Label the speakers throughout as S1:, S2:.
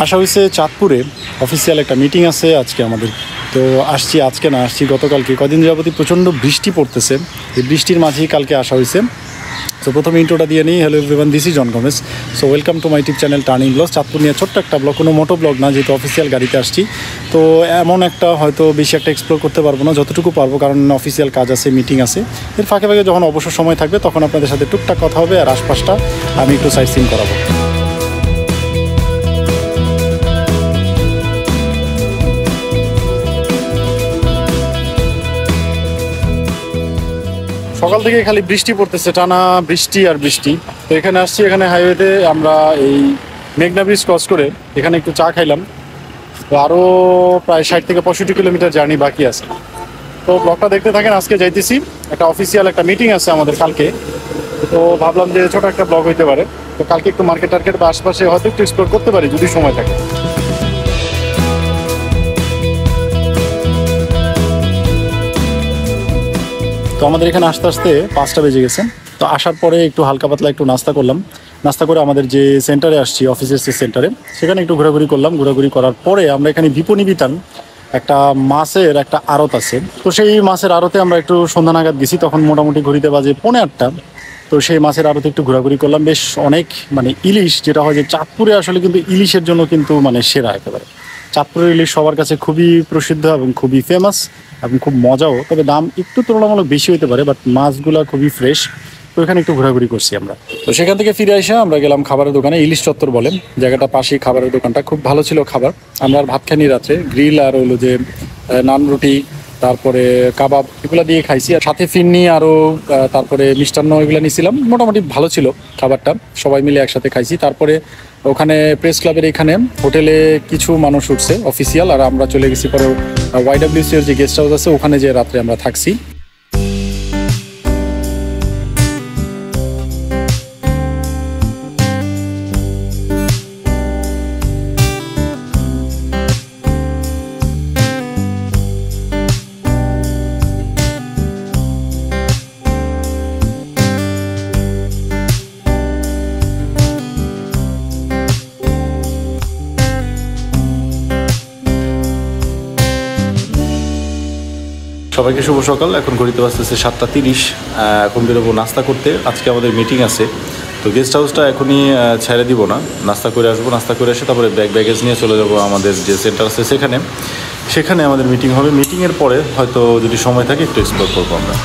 S1: আসা হয়েছে চাঁদপুরে অফিসিয়াল একটা মিটিং আছে আজকে আমাদের। তো আসছি, আজকে না আসছি গতকালকে। কদিন যাবতীয় প্রচণ্ড বৃষ্টি পড়তেছে, এই বৃষ্টির মাঝেই কালকে আসা হয়েছে। তো প্রথমে ইন্ট্রোটা দিয়ে নিই। Hello everyone, this is John Gomes. So welcome to my YouTube channel turning blog. Chandpur নিয়ে ছোট্ট একটা ব্লগ, কোনো মোটো ব্লগ না, যেহেতু অফিসিয়াল গাড়িতে আসছি। তো এমন একটা হয়তো বেশি একটা এক্সপ্লোর করতে পারবো না, যতটুকু পারবো, কারণ অফিসিয়াল কাজ আছে, মিটিং আছে। এর ফাঁকে ফাঁকে যখন অবসর সময় থাকবে তখন আপনাদের সাথে টুকটাক কথা হবে, আর আশপাশটা আমি একটু সাইট সিইং করাবো। সকাল থেকে খালি বৃষ্টি পড়তেছে, টানা বৃষ্টি আর বৃষ্টি। তো এখানে আসছি, এখানে হাইওয়েতে আমরা এই মেঘনা ব্রিজ ক্রস করে এখানে একটু চা খাইলাম। তো আরও প্রায় 60 থেকে 65 কিলোমিটার জার্নি বাকি আছে। তো ব্লগটা দেখতে থাকেন। আজকে যাইতেছি, একটা অফিসিয়াল একটা মিটিং আছে আমাদের কালকে। তো ভাবলাম যে ছোটো একটা ব্লগ হইতে পারে। তো কালকে একটু মার্কেট টার্কেট বা আশপাশে হয়তো একটু এক্সপ্লোর করতে পারি যদি সময় থাকে। তো আমাদের এখানে আসতে আসতে 5টা বেজে গেছে। তো আসার পরে একটু হালকা পাতলা একটু নাস্তা করলাম। নাস্তা করে আমাদের যে সেন্টারে আসছি, অফিসের যে সেন্টারে, সেখানে একটু ঘোরাঘুরি করলাম। ঘোরাঘুরি করার পরে আমরা এখানে বিপণী বিতান একটা মাছের একটা আড়ত আছে। তো সেই মাছের আড়তে আমরা একটু সন্ধ্যা নাগাদ গেছি, তখন মোটামুটি ঘড়িতে বাজে 8:45। তো সেই মাছের আড়তে একটু ঘোরাঘুরি করলাম। বেশ অনেক ইলিশ, যেটা হয় যে চাঁদপুরে আসলে কিন্তু ইলিশের জন্য কিন্তু সেরা একেবারে। চাঁদপুরের ইলিশ সবার কাছে খুবই প্রসিদ্ধ এবং খুবই ফেমাস এবং খুব মজাও। তবে দাম একটু তুলনামূলক বেশি হতে পারে, বাট মাছগুলো খুবই ফ্রেশ। তো এখানে একটু ঘোরাঘুরি করছি আমরা। তো সেখান থেকে ফিরে এসে আমরা গেলাম খাবারের দোকানে, ইলিশ চত্বর বলেন জায়গাটা, পাশেই খাবারের দোকানটা। খুব ভালো ছিল খাবার। আমরা আর ভাত খাইনি রাত্রে, গ্রিল আর হলো যে নান রুটি, তারপরে কাবাব, এগুলো দিয়ে খাইছি। আর সাথে ফিরনি আরও তারপরে মিষ্টান্ন, এগুলো নিয়েছিলাম। মোটামুটি ভালো ছিল খাবারটা, সবাই মিলে একসাথে খাইছি। তারপরে ওখানে প্রেস ক্লাবের এখানে হোটেলে কিছু মানুষ উঠছে অফিসিয়াল, আর আমরা চলে গেছি পরে YWC এর যে গেস্ট হাউস আছে ওখানে যে রাত্রে আমরা থাকছি। সবাইকে শুভ সকাল। এখন ঘড়িতে বাজতেছে 7:30। এখন বেরোবো নাস্তা করতে। আজকে আমাদের মিটিং আছে। তো গেস্ট হাউসটা এখনই ছেড়ে দিব না, নাস্তা করে আসবো। নাস্তা করে এসে তারপরে ব্যাগেজ নিয়ে চলে যাবো আমাদের যে সেন্টার আছে সেখানে আমাদের মিটিং হবে। মিটিংয়ের পরে হয়তো যদি সময় থাকে একটু এক্সপ্লোর করবো আমরা।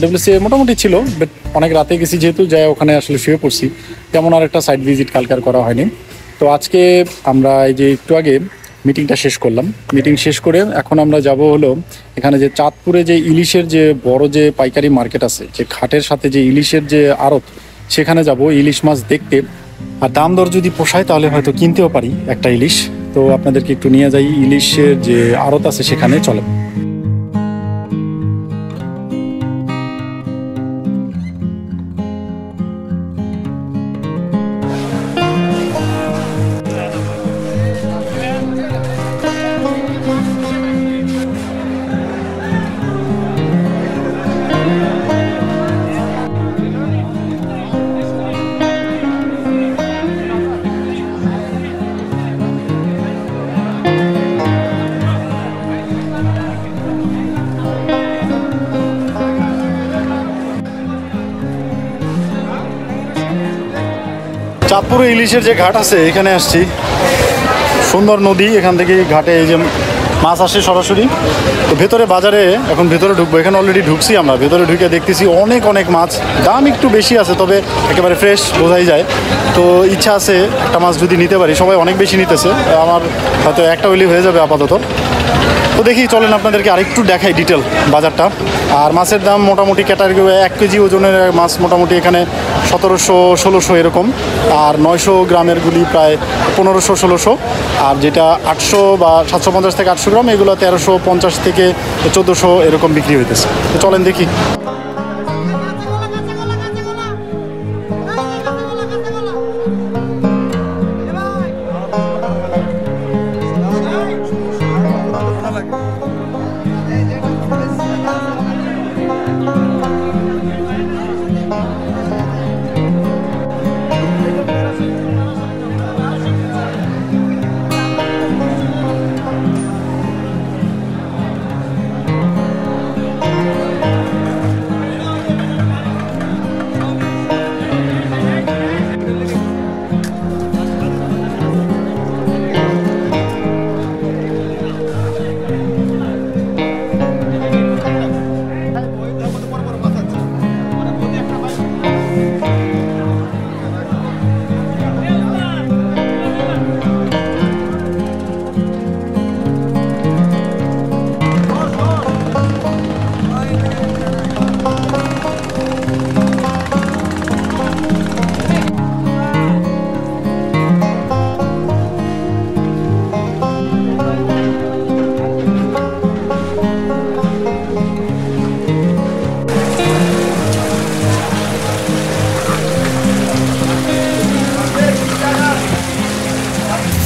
S1: YWC মোটামুটি ছিল, বাট অনেক রাতে গেছি যেহেতু, যাই ওখানে আসলে শুয়ে পড়ছি। তেমন আর একটা সাইট ভিজিট কালকার করা হয়নি। তো আজকে আমরা এই যে একটু আগে মিটিংটা শেষ করলাম। মিটিং শেষ করে এখন আমরা যাব হলো এখানে যে চাঁদপুরে যে ইলিশের যে বড় যে পাইকারি মার্কেট আছে, যে ঘাটের সাথে যে ইলিশের যে আড়ত, সেখানে যাব ইলিশ মাছ দেখতে। আর দাম দর যদি পোষায় তাহলে হয়তো কিনতেও পারি একটা ইলিশ। তো আপনাদেরকে একটু নিয়ে যাই ইলিশের যে আড়ত আছে সেখানে, চলে। চাঁদপুরে ইলিশের যে ঘাট আছে এখানে আসছি। সুন্দর নদী, এখান থেকে ঘাটে এই যে মাছ আসে সরাসরি। তো ভেতরে বাজারে এখন ভেতরে ঢুকবো। এখানে অলরেডি ঢুকছি আমরা। ভেতরে ঢুকে দেখতেছি অনেক মাছ। দাম একটু বেশি আছে, তবে একেবারে ফ্রেশ বোঝাই যায়। তো ইচ্ছা আছে একটা মাছ যদি নিতে পারি। সবাই অনেক বেশি নিতেছে, আমার হয়তো একটা হইলেই হয়ে যাবে আপাতত। তো দেখি, চলেন আপনাদেরকে আরেকটু দেখাই ডিটেল বাজারটা। আর মাছের দাম মোটামুটি ক্যাটাগরি 1 কেজি ওজনের মাছ মোটামুটি এখানে 1700-1600 এরকম। আর 900 গ্রামের গুলি প্রায় 1500-1600। আর যেটা 800 বা 750 থেকে 800 গ্রাম, এগুলো 1350 থেকে 1400 এরকম বিক্রি হইতেছে। তো চলেন দেখি।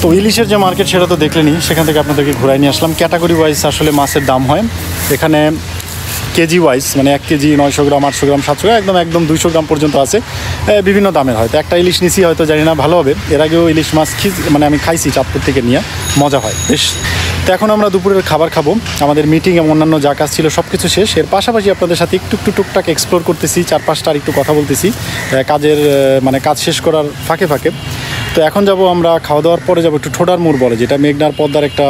S1: তো ইলিশের যে মার্কেট সেটা তো দেখলেনি, সেখান থেকে আপনাদেরকে ঘুরাই নিয়ে আসলাম। ক্যাটাগরি ওয়াইজ আসলে মাছের দাম হয় এখানে, কেজি ওয়াইজ, মানে 1 কেজি 900 গ্রাম, 800 গ্রাম, 700 গ্রাম, একদম 200 গ্রাম পর্যন্ত আছে, বিভিন্ন দামের। হয়তো একটা ইলিশ নিছি, হয়তো জানি না ভালো হবে। এর আগেও ইলিশ মাছ মানে আমি খাইছি চাঁদপুর থেকে নিয়ে, মজা হয় বেশ। তো এখন আমরা দুপুরের খাবার খাবো। আমাদের মিটিং এবং অন্যান্য যা কাজ ছিল সব কিছু শেষ। এর পাশাপাশি আপনাদের সাথে একটু টুকটাক এক্সপ্লোর করতেছি, 4-5টা একটু কথা বলতেছি কাজের, মানে কাজ শেষ করার ফাঁকে ফাঁকে। তো এখন যাব আমরা খাওয়া দাওয়ার পরে যাব একটু ঠোডার মোড় বলে, যেটা মেঘনার পদ্মার একটা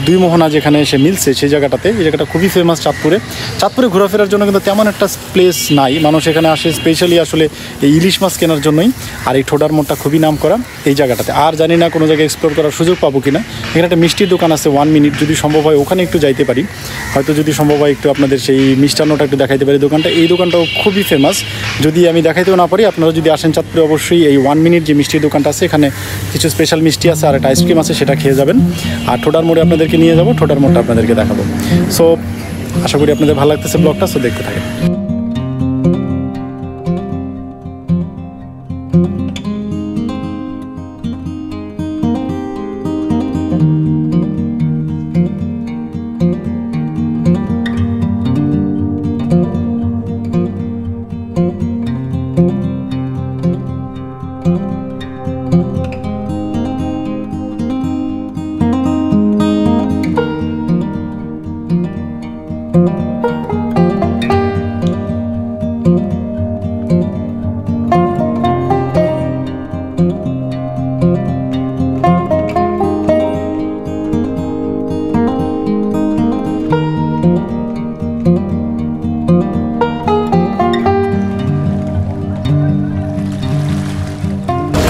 S1: 2 মোহনা যেখানে এসে মিলছে সেই জায়গাটাতে। এই জায়গাটা খুবই ফেমাস চাঁদপুরে ঘোরাফেরার জন্য কিন্তু তেমন একটা প্লেস নাই, মানুষ এখানে আসে স্পেশালি আসলে এই ইলিশ মাছ কেনার জন্যই। আর এই ঠোডার মোড়টা খুবই নাম করা এই জায়গাটাতে। আর জানি না কোনো জায়গায় এক্সপ্লোর করার সুযোগ পাবো কিনা। এখানে একটা মিষ্টির দোকান আছে 1 মিনিট, যদি সম্ভব হয় ওখানে একটু যাইতে পারি, হয়তো যদি সম্ভব হয় একটু আপনাদের সেই মিষ্টান্নটা একটু দেখাইতে পারি দোকানটা। এই দোকানটাও খুবই ফেমাস, যদি আমি দেখাইতেও না পারি আপনারা যদি আসেন চাঁদপুরে অবশ্যই এই 1 মিনিট যে মিষ্টির দোকানটা আছে, এখানে কিছু স্পেশাল মিষ্টি আছে আর একটা আইসক্রিম আছে, সেটা খেয়ে যাবেন। আর ঠোডার মোড়ে আপনাদেরকে নিয়ে যাবো, ঠোডার মোড়টা আপনাদেরকে দেখাবো। সো আশা করি আপনাদের ভালো লাগতেছে ব্লগটা, সো দেখতে থাকেন।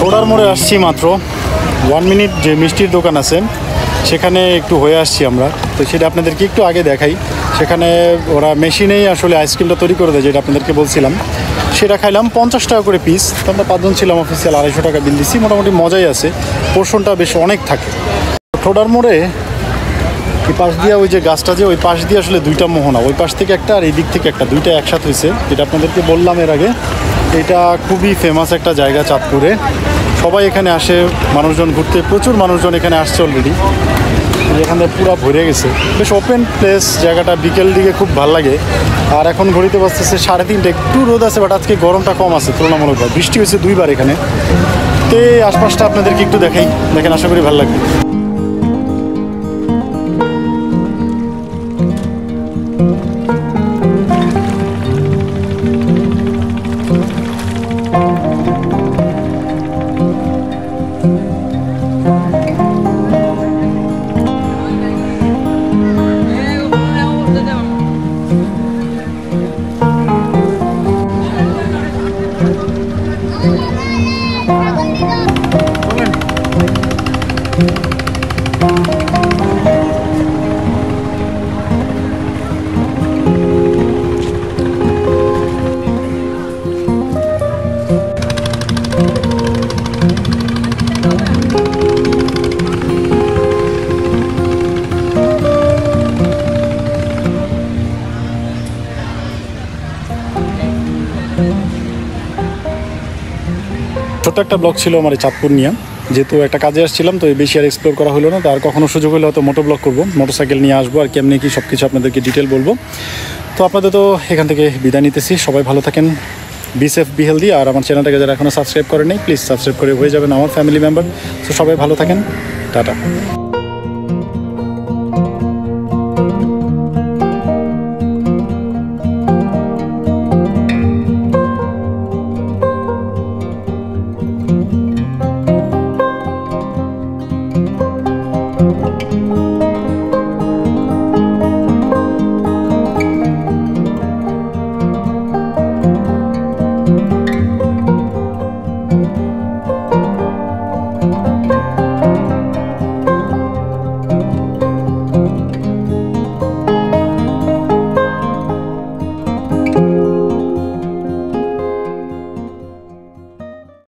S1: ঠোডার মোড়ে আসছি মাত্র, 1 মিনিট যে মিষ্টির দোকান আছে সেখানে একটু হয়ে আসছি আমরা। তো সেটা আপনাদেরকে একটু আগে দেখাই। সেখানে ওরা মেশিনেই আসলে আইসক্রিমটা তৈরি করে দেয়, যেটা আপনাদেরকে বলছিলাম। সেটা খাইলাম 50 টাকা করে পিস। তো আমরা 5 জন ছিলাম, অফিসিয়াল 250 টাকা বিল দিচ্ছি। মোটামুটি মজাই আছে, পোর্শনটা বেশ অনেক থাকে। ঠোডার মোড়ে এই পাশ দিয়ে ওই যে গাছটা, যে ওই পাশ দিয়ে আসলে 2টা মোহনা, ওই পাশ থেকে একটা আর এই দিক থেকে একটা, 2টা একসাথে হয়েছে, যেটা আপনাদেরকে বললাম এর আগে। এটা খুবই ফেমাস একটা জায়গা চাঁদপুরে, সবাই এখানে আসে মানুষজন ঘুরতে, প্রচুর মানুষজন এখানে আসছে অলরেডি। এখানে পুরো ভরে গেছে, বেশ ওপেন প্লেস জায়গাটা, বিকেল দিকে খুব ভালো লাগে। আর এখন ঘড়িতে বাজতেছে 3:30, একটু রোদ আছে, বাট আজকে গরমটা কম আছে তুলনামূলকভাবে। বৃষ্টি হয়েছে 2বার এখানে। তো এই আশপাশটা আপনাদেরকে একটু দেখাই, দেখেন, আশা করি ভালো লাগবে। ছোট্ট একটা ব্লগ ছিল আমার চাঁদপুর নিয়ে, যেহেতু একটা কাজে আসছিলাম, তো বেশি আর এক্সপ্লোর করা হলো না। তো আর কখনো সুযোগ হলে হয়তো মোটো ব্লগ করবো, মোটরসাইকেল নিয়ে আসবো আর কেমনি কি সব কিছু আপনাদেরকে ডিটেল বলবো। তো আপনাদের তো এখান থেকে বিদায় নিতেছি, সবাই ভালো থাকেন, বি সেফ, বি হেলদি। আর আমার চ্যানেলটাকে যারা এখনও সাবস্ক্রাইব করেনি, প্লিজ সাবস্ক্রাইব করে হয়ে যাবেন আমার ফ্যামিলি মেম্বার। তো সবাই ভালো থাকেন, টাটা।